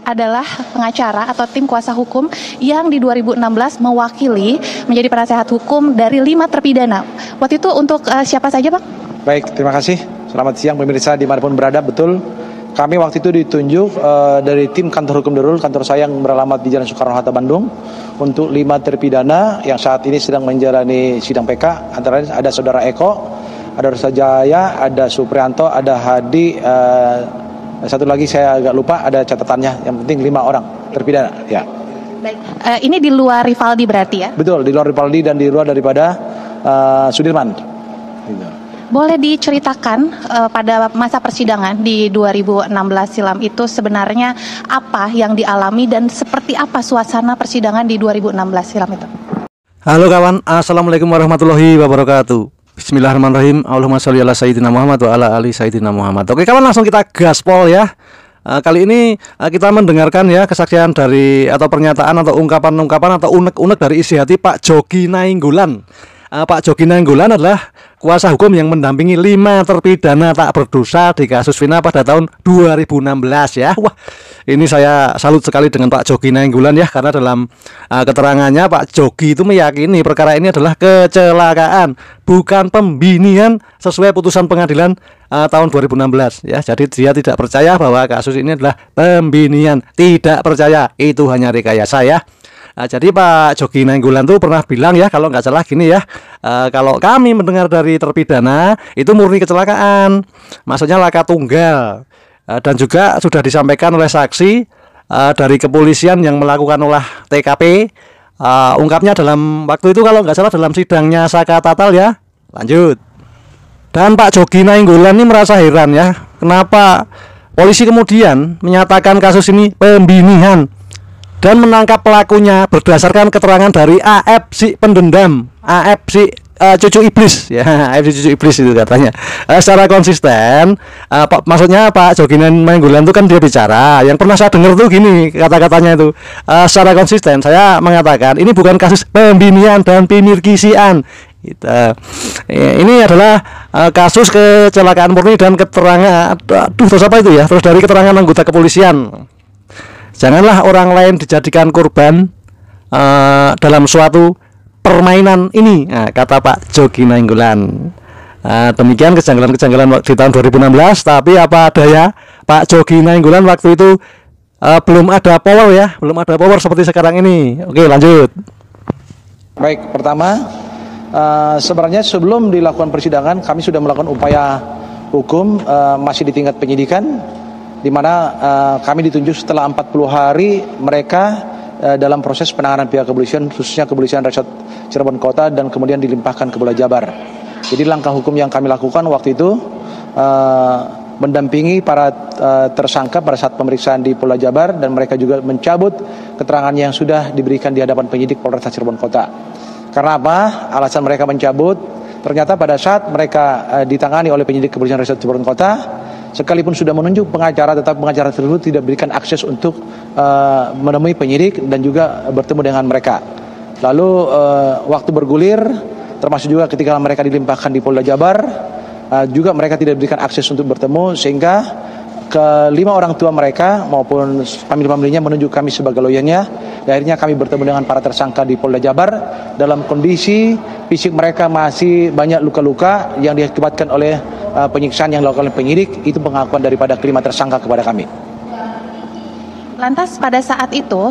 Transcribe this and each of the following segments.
adalah pengacara atau tim kuasa hukum yang di 2016 mewakili menjadi penasehat hukum dari 5 terpidana. Waktu itu untuk siapa saja, Pak? Baik, terima kasih. Selamat siang pemirsa dimanapun berada. Betul, kami waktu itu ditunjuk dari tim kantor hukum Darul, kantor saya yang beralamat di Jalan Soekarno-Hatta, Bandung, untuk 5 terpidana yang saat ini sedang menjalani sidang PK. Antara lain ada Saudara Eko, ada Rosa Jaya, ada Suprianto, ada Hadi, satu lagi saya agak lupa, ada catatannya. Yang penting 5 orang terpidana. Ya. Baik, ini di luar Rivaldi berarti ya? Betul, di luar Rivaldi dan di luar daripada Sudirman. Gitu. Boleh diceritakan pada masa persidangan di 2016 silam itu sebenarnya apa yang dialami dan seperti apa suasana persidangan di 2016 silam itu? Halo kawan, assalamualaikum warahmatullahi wabarakatuh. Bismillahirrahmanirrahim. Allahumma sholli ala sayyidina Muhammad wa ala ali sayyidina Muhammad. Oke kawan, langsung kita gaspol ya. Kali ini kita mendengarkan ya kesaksian dari atau pernyataan atau ungkapan-ungkapan atau unek-unek dari isi hati Pak Jogi Nainggolan. Pak Jogi Nainggolan adalah kuasa hukum yang mendampingi 5 terpidana tak berdosa di kasus Vina pada tahun 2016 ya. Wah, ini saya salut sekali dengan Pak Jogi Nainggolan ya, karena dalam keterangannya Pak Jogi itu meyakini perkara ini adalah kecelakaan, bukan pembinian sesuai putusan pengadilan tahun 2016 ya. Jadi dia tidak percaya bahwa kasus ini adalah pembinian, tidak percaya, itu hanya rekayasa ya. Jadi Pak Jogi Nainggolan tuh pernah bilang ya, kalau nggak salah gini ya, kalau kami mendengar dari terpidana itu murni kecelakaan, maksudnya laka tunggal, dan juga sudah disampaikan oleh saksi dari kepolisian yang melakukan olah TKP, ungkapnya dalam waktu itu kalau nggak salah dalam sidangnya Saka Tatal ya. Lanjut. Dan Pak Jogi Nainggolan ini merasa heran ya, kenapa polisi kemudian menyatakan kasus ini pembinian dan menangkap pelakunya berdasarkan keterangan dari AF si pendendam, AF si cucu iblis ya, AF si cucu iblis itu katanya. Secara konsisten, maksudnya Pak Jogi Nainggolan itu kan dia bicara, yang pernah saya dengar tuh gini kata-katanya itu, secara konsisten saya mengatakan ini bukan kasus pembinian dan pemirkisian. Ini adalah kasus kecelakaan murni dan keterangan, terus apa itu ya, terus dari keterangan anggota kepolisian. Janganlah orang lain dijadikan korban dalam suatu permainan ini, kata Pak Jogi Nainggolan. Demikian kejanggalan-kejanggalan di tahun 2016. Tapi apa daya, Pak Jogi Nainggolan waktu itu belum ada power ya, belum ada power seperti sekarang ini. Oke, lanjut. Baik, pertama sebenarnya sebelum dilakukan persidangan kami sudah melakukan upaya hukum masih di tingkat penyidikan, di mana kami ditunjuk setelah 40 hari mereka dalam proses penanganan pihak kepolisian, khususnya kepolisian Resort Cirebon Kota, dan kemudian dilimpahkan ke Polda Jabar. Jadi langkah hukum yang kami lakukan waktu itu mendampingi para tersangka pada saat pemeriksaan di Polda Jabar, dan mereka juga mencabut keterangan yang sudah diberikan di hadapan penyidik Polres Cirebon Kota. Karena apa? Alasan mereka mencabut, ternyata pada saat mereka ditangani oleh penyidik kepolisian Resort Cirebon Kota, sekalipun sudah menunjuk pengacara, tetap pengacara tersebut tidak berikan akses untuk menemui penyidik dan juga bertemu dengan mereka. Lalu waktu bergulir, termasuk juga ketika mereka dilimpahkan di Polda Jabar, juga mereka tidak berikan akses untuk bertemu, sehingga kelima orang tua mereka maupun famili-familinya menunjuk kami sebagai lawyernya. Akhirnya kami bertemu dengan para tersangka di Polda Jabar dalam kondisi fisik mereka masih banyak luka-luka yang diakibatkan oleh penyiksaan yang dilakukan oleh penyidik. Itu pengakuan daripada kelima tersangka kepada kami. Lantas pada saat itu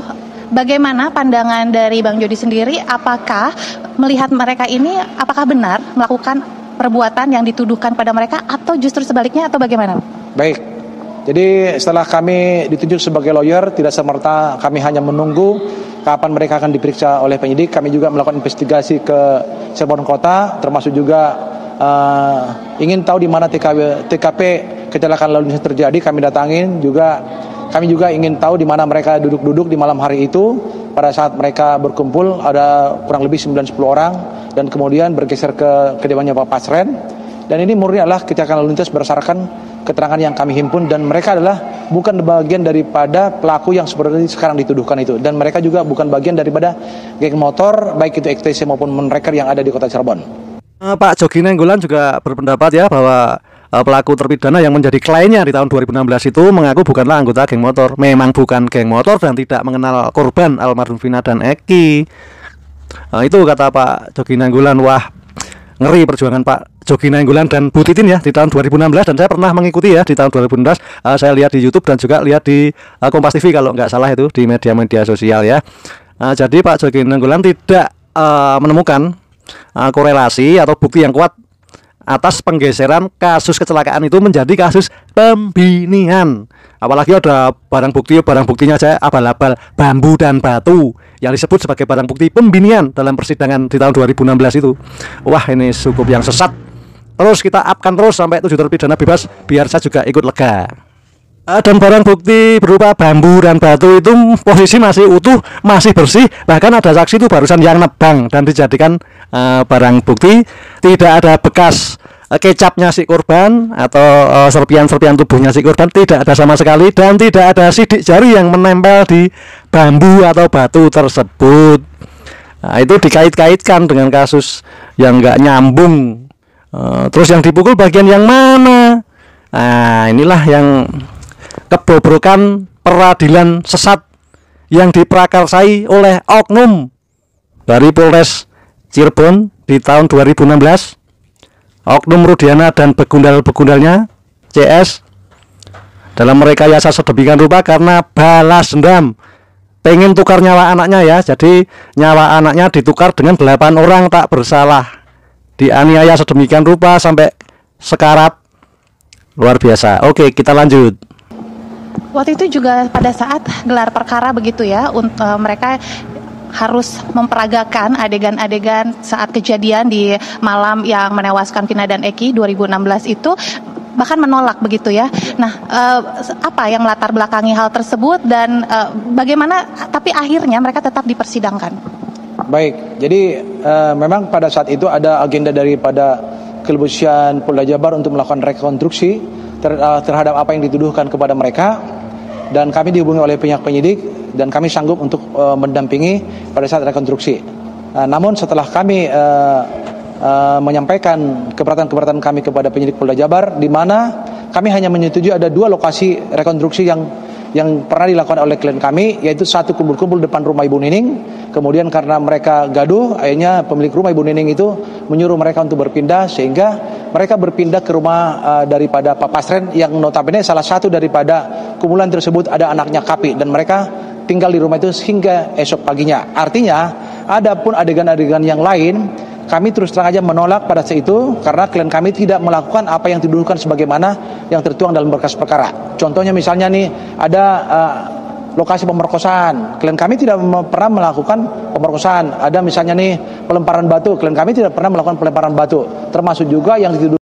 bagaimana pandangan dari Bang Jody sendiri? Apakah melihat mereka ini apakah benar melakukan perbuatan yang dituduhkan pada mereka, atau justru sebaliknya, atau bagaimana? Baik, jadi setelah kami ditunjuk sebagai lawyer, tidak semerta kami hanya menunggu kapan mereka akan diperiksa oleh penyidik. Kami juga melakukan investigasi ke Cirebon Kota, termasuk juga ingin tahu di mana TKP kecelakaan lalu lintas terjadi. Kami juga ingin tahu di mana mereka duduk-duduk di malam hari itu. Pada saat mereka berkumpul ada kurang lebih 9-10 orang, dan kemudian bergeser ke kediamannya Pak Pasren. Dan ini murni adalah kecelakaan lalu lintas berdasarkan keterangan yang kami himpun, dan mereka adalah bukan bagian daripada pelaku yang seperti sekarang dituduhkan itu, dan mereka juga bukan bagian daripada geng motor baik itu XTC maupun Monreker yang ada di kota Cirebon. Pak Jogi Nainggolan juga berpendapat ya bahwa pelaku terpidana yang menjadi kliennya di tahun 2016 itu mengaku bukanlah anggota geng motor. Memang bukan geng motor dan tidak mengenal korban almarhum Vina dan Eki. Itu kata Pak Jogi Nainggolan. Wah, ngeri perjuangan Pak Jogi Nainggolan dan Bu Titin ya di tahun 2016, dan saya pernah mengikuti ya di tahun 2016. Saya lihat di YouTube dan juga lihat di Kompas TV kalau nggak salah itu di media-media sosial ya. Jadi Pak Jogi Nainggolan tidak menemukan korelasi atau bukti yang kuat atas penggeseran kasus kecelakaan itu menjadi kasus pembinian. Apalagi ada barang buktinya aja abal-abal bambu dan batu yang disebut sebagai barang bukti pembinian dalam persidangan di tahun 2016 itu. Wah, ini cukup yang sesat. Terus kita upkan terus sampai 7 terpidana bebas biar saya juga ikut lega. Dan barang bukti berupa bambu dan batu itu posisi masih utuh, masih bersih. Bahkan ada saksi itu barusan yang nebang dan dijadikan barang bukti. Tidak ada bekas kecapnya si korban atau serpian-serpian tubuhnya si korban, tidak ada sama sekali. Dan tidak ada sidik jari yang menempel di bambu atau batu tersebut. Itu dikait-kaitkan dengan kasus yang nggak nyambung. Terus yang dipukul bagian yang mana? Inilah yang kebobrokan peradilan sesat yang diprakarsai oleh oknum dari Polres Cirebon di tahun 2016. Oknum Rudiana dan begundal-begundalnya CS dalam merekayasa sedemikian rupa karena balas dendam, pengen tukar nyawa anaknya ya. Jadi nyawa anaknya ditukar dengan 8 orang tak bersalah, dianiaya sedemikian rupa sampai sekarat. Luar biasa. Oke, kita lanjut. Waktu itu juga pada saat gelar perkara begitu ya, mereka harus memperagakan adegan-adegan saat kejadian di malam yang menewaskan Vina dan Eki 2016 itu, bahkan menolak begitu ya. Nah, apa yang melatar belakangi hal tersebut dan bagaimana tapi akhirnya mereka tetap dipersidangkan? Baik, jadi memang pada saat itu ada agenda daripada Kepolisian Polda Jabar untuk melakukan rekonstruksi terhadap apa yang dituduhkan kepada mereka, dan kami dihubungi oleh pihak penyidik dan kami sanggup untuk mendampingi pada saat rekonstruksi. Namun setelah kami menyampaikan keberatan-keberatan kami kepada penyidik Polda Jabar, di mana kami hanya menyetujui ada 2 lokasi rekonstruksi yang pernah dilakukan oleh klien kami, yaitu satu kumpul-kumpul depan rumah Ibu Nining. Kemudian karena mereka gaduh, akhirnya pemilik rumah Ibu Nining itu menyuruh mereka untuk berpindah, sehingga mereka berpindah ke rumah daripada Pak Pasren, yang notabene salah satu daripada kumpulan tersebut ada anaknya Kapi, dan mereka tinggal di rumah itu hingga esok paginya. Artinya, ada pun adegan-adegan yang lain, kami terus terang aja menolak pada saat itu karena klien kami tidak melakukan apa yang dituduhkan sebagaimana yang tertuang dalam berkas perkara. Contohnya misalnya nih, ada lokasi pemerkosaan, klien kami tidak pernah melakukan pemerkosaan. Ada misalnya nih pelemparan batu, klien kami tidak pernah melakukan pelemparan batu. Termasuk juga yang dituduhkan